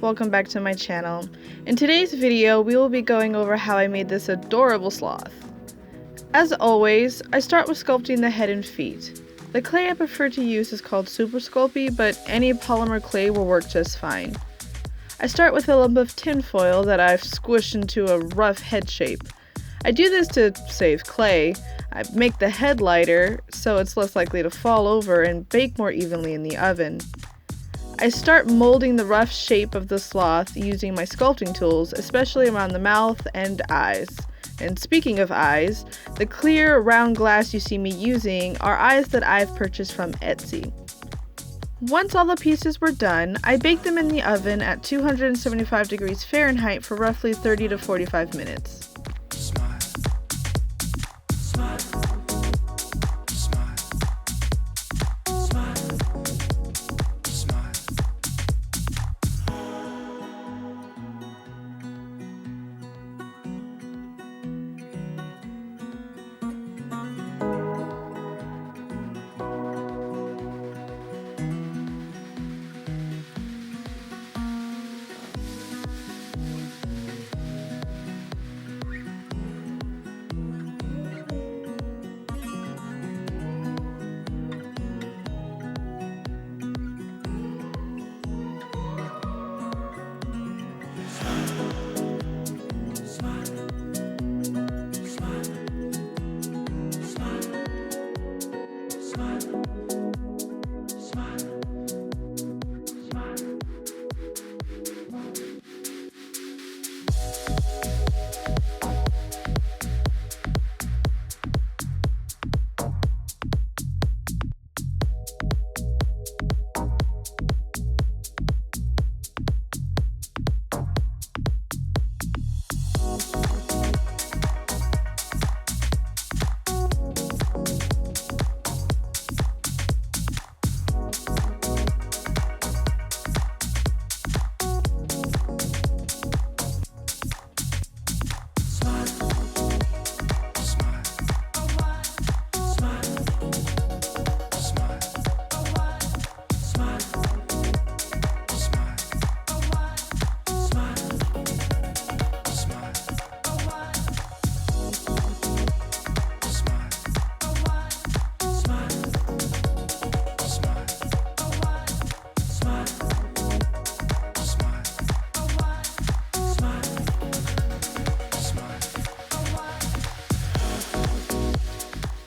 welcome back to my channel. In today's video, we will be going over how I made this adorable sloth. As always, I start with sculpting the head and feet. The clay I prefer to use is called Super Sculpey, but any polymer clay will work just fine. I start with a lump of tin foil that I've squished into a rough head shape. I do this to save clay. I make the head lighter so it's less likely to fall over and bake more evenly in the oven. I start molding the rough shape of the sloth using my sculpting tools, especially around the mouth and eyes. And speaking of eyes, the clear round glass you see me using are eyes that I've purchased from Etsy. Once all the pieces were done, I baked them in the oven at 275 degrees Fahrenheit for roughly 30 to 45 minutes.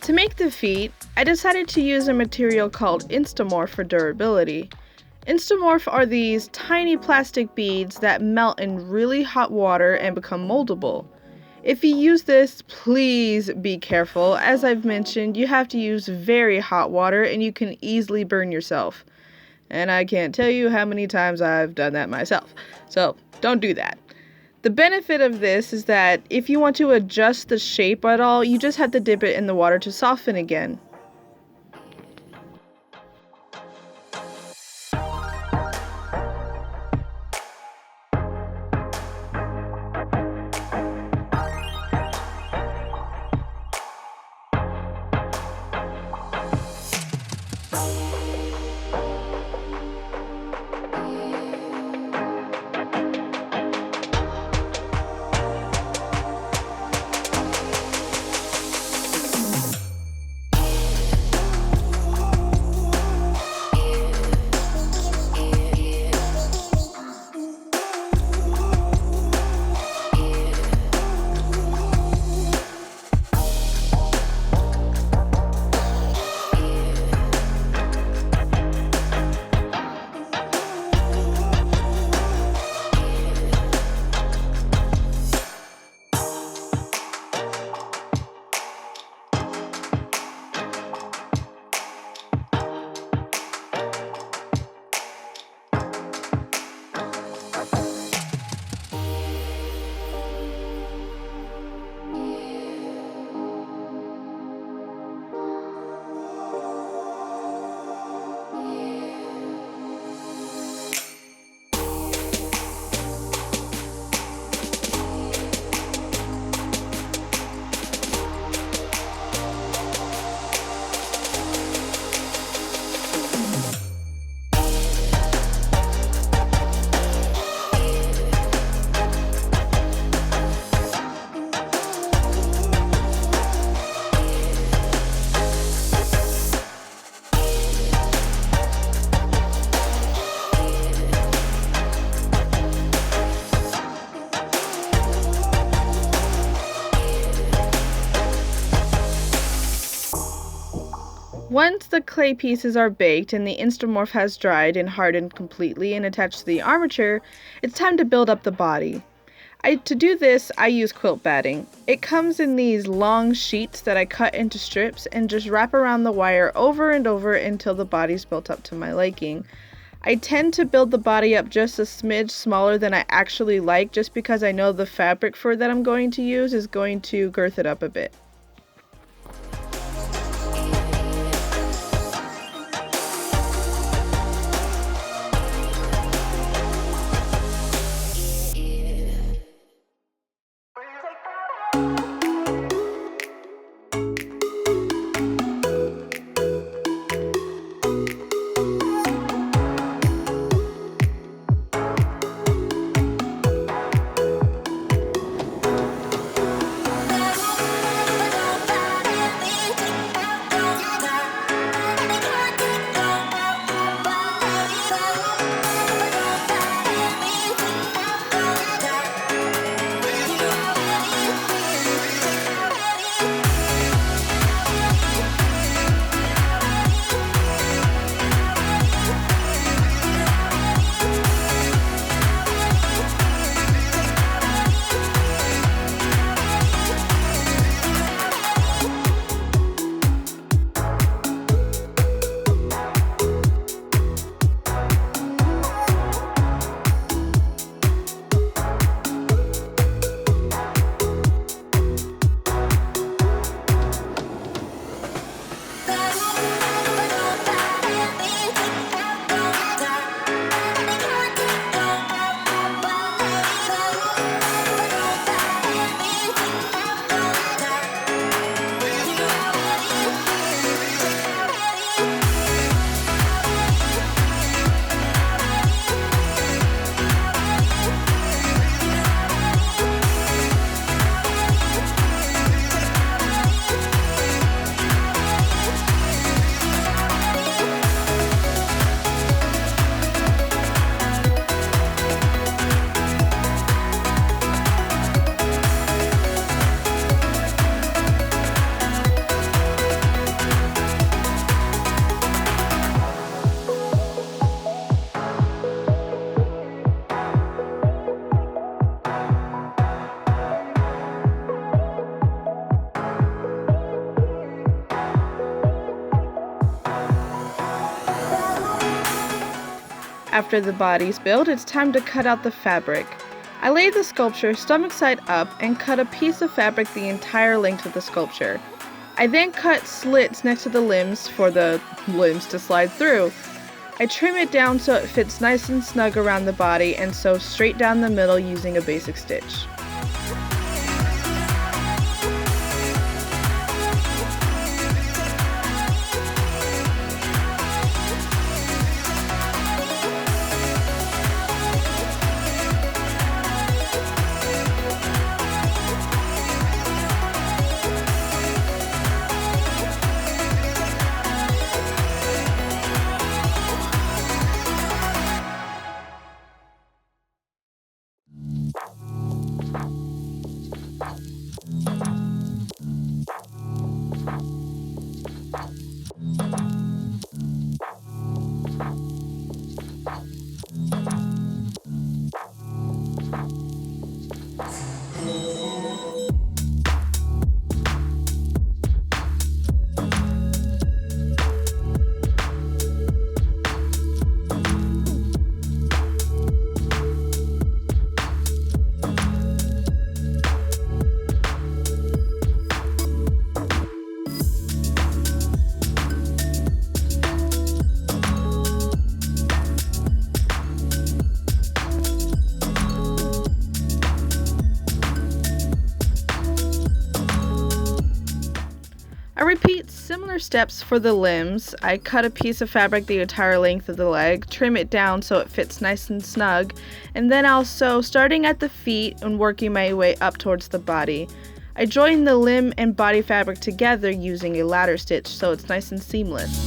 To make the feet, I decided to use a material called Instamorph for durability. Instamorph are these tiny plastic beads that melt in really hot water and become moldable. If you use this, please be careful. As I've mentioned, you have to use very hot water and you can easily burn yourself. And I can't tell you how many times I've done that myself. So don't do that. The benefit of this is that if you want to adjust the shape at all, you just have to dip it in the water to soften again. the clay pieces are baked and the Instamorph has dried and hardened completely and attached to the armature, it's time to build up the body. To do this, I use quilt batting. It comes in these long sheets that I cut into strips and just wrap around the wire over and over until the body's built up to my liking. I tend to build the body up just a smidge smaller than I actually like, just because I know the fabric for that I'm going to use is going to girth it up a bit. After the body's built, it's time to cut out the fabric. I lay the sculpture stomach side up and cut a piece of fabric the entire length of the sculpture. I then cut slits next to the limbs for the limbs to slide through. I trim it down so it fits nice and snug around the body and sew straight down the middle using a basic stitch. I repeat similar steps for the limbs. I cut a piece of fabric the entire length of the leg, trim it down so it fits nice and snug, and then I'll sew starting at the feet and working my way up towards the body. I join the limb and body fabric together using a ladder stitch so it's nice and seamless.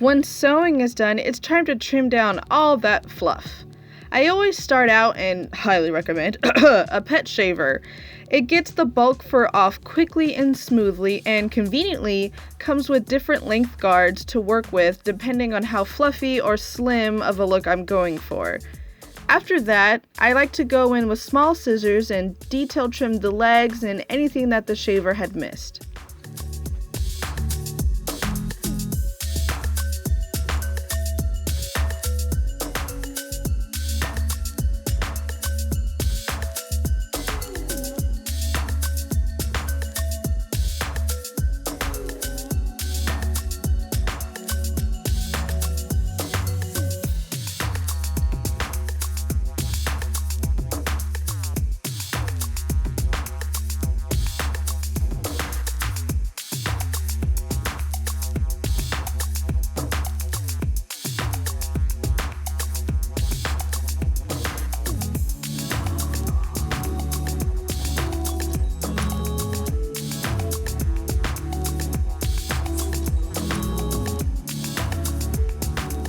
Once sewing is done, it's time to trim down all that fluff. I always start out, and highly recommend, a pet shaver. It gets the bulk fur off quickly and smoothly, and conveniently comes with different length guards to work with depending on how fluffy or slim of a look I'm going for. After that, I like to go in with small scissors and detail trim the legs and anything that the shaver had missed.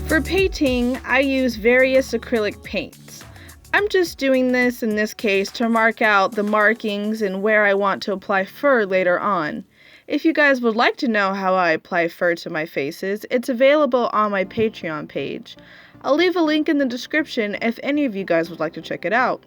For painting, I use various acrylic paints. I'm just doing this in this case to mark out the markings and where I want to apply fur later on. If you guys would like to know how I apply fur to my faces, it's available on my Patreon page. I'll leave a link in the description if any of you guys would like to check it out.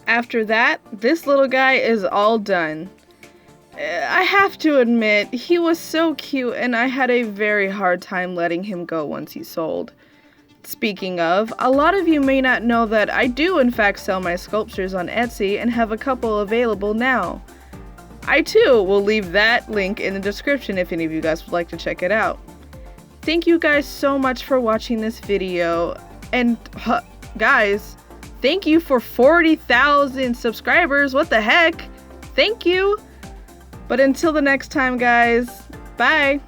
After that, this little guy is all done. I have to admit, he was so cute and I had a very hard time letting him go once he sold. Speaking of, a lot of you may not know that I do in fact sell my sculptures on Etsy and have a couple available now. I too will leave that link in the description if any of you guys would like to check it out. Thank you guys so much for watching this video, and guys, thank you for 40,000 subscribers. What the heck? Thank you. But until the next time, guys, bye.